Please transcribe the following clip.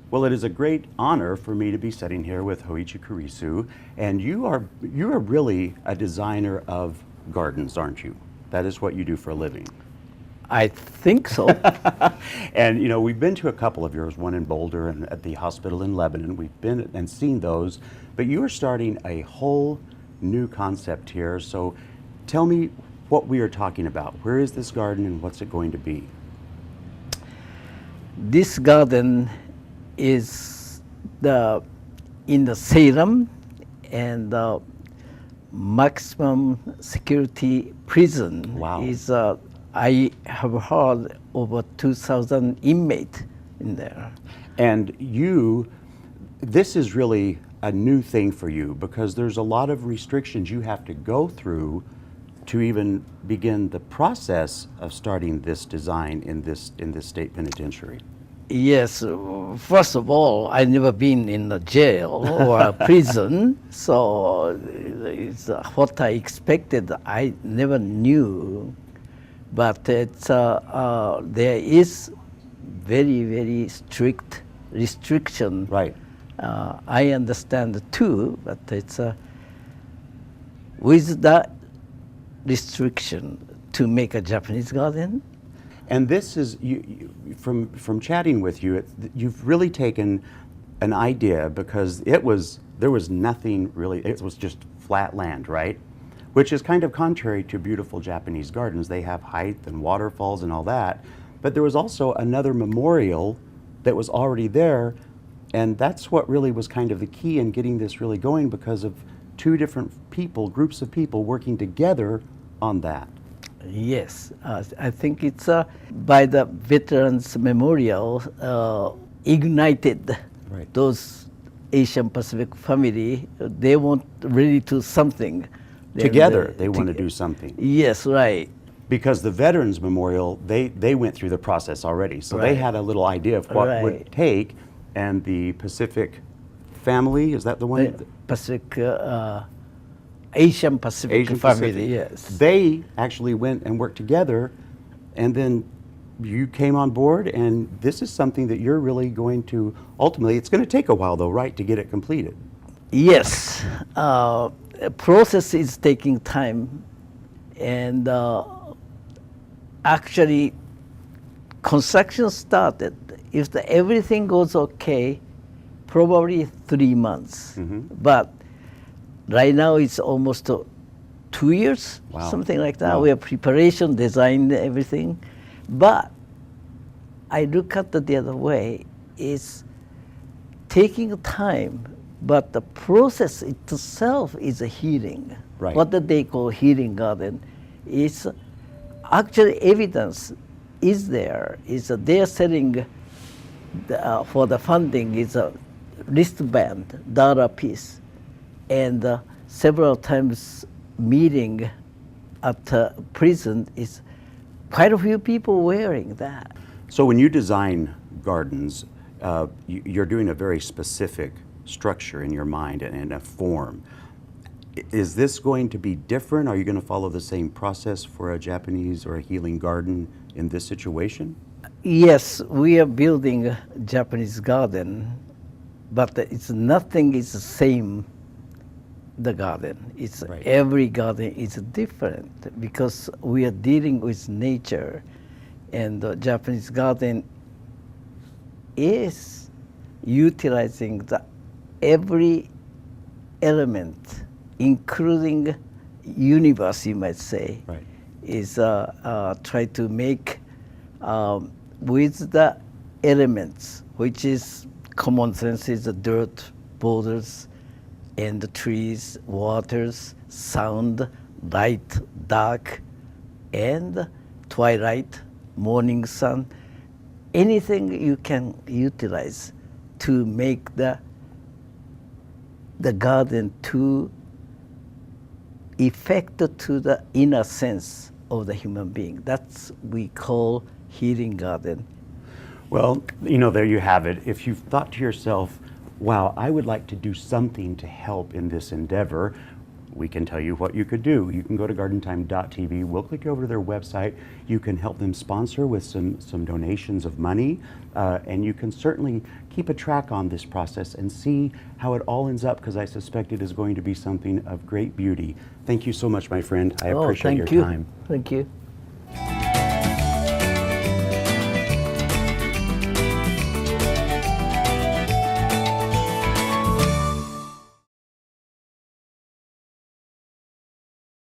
Well, it is a great honor for me to be sitting here with Hoichi Kurisu, and you are really a designer of gardens, aren't you? That is what you do for a living. I think so. And we've been to a couple of yours, one in Boulder and at the hospital in Lebanon. We've been and seen those, but you are starting a whole new concept here. So tell me what we are talking about. Where is this garden and what's it going to be? This garden is the in the Salem and the maximum security prison. Wow. Is I have heard over 2,000 inmates in there. And this is really a new thing for you because there's a lot of restrictions you have to go through to even begin the process of starting this design in this state penitentiary. Yes, first of all, I never been in a jail or a prison, so it's what I expected. I never knew, but there is very strict restriction. Right. I understand too, but it's with the restriction to make a Japanese garden. And this is from chatting with you. You've really taken an idea because there was nothing really. It was just flat land, right? Which is kind of contrary to beautiful Japanese gardens. They have height and waterfalls and all that. But there was also another memorial that was already there, and that's what really was kind of the key in getting this really going because of two different groups of people working together on that. Yes, I think it's by the Veterans Memorial ignited Right. those Asian Pacific family. They want really to something. Together, they want to do something. Yes, right. Because the Veterans Memorial, they went through the process already. So they Right. had a little idea of what would Right. take, and the Pacific family, is that the one? Pacific, Asian Pacific Asian family, Pacific. yes. They actually went and worked together, and then you came on board, and this is something that you're really going to, ultimately, it's going to take a while though, right, to get it completed? Yes, process is taking time, and actually, construction started. If everything goes okay, probably 3 months. But right now it's almost 2 years, Wow. something like that. Wow. We have preparation, design, everything. But I look at it the other way. It's taking time, but the process itself is a healing. Right. What they call healing garden is actually evidence is there. Is they are selling for the funding is a wristband, dollar piece, and several times meeting at prison is quite a few people wearing that. So when you design gardens, you're doing a very specific structure in your mind and a form. Is this going to be different? Are you going to follow the same process for a Japanese or a healing garden in this situation? Yes, we are building a Japanese garden, but it's nothing is the same. The garden, it's Right. every garden is different because we are dealing with nature, and the Japanese garden is utilizing every element, including universe, you might say, Right. is try to make with the elements, which is common sense, is the dirt, borders, and the trees, waters, sound, light, dark, and twilight, morning sun, anything you can utilize to make the garden to effect to the inner sense of the human being. That's we call healing garden. Well, there you have it. If you've thought to yourself, wow, I would like to do something to help in this endeavor, we can tell you what you could do. You can go to gardentime.tv. We'll click over to their website. You can help them sponsor with some donations of money, and you can certainly keep a track on this process and see how it all ends up, because I suspect it is going to be something of great beauty. Thank you so much, my friend. I appreciate your time. Thank you.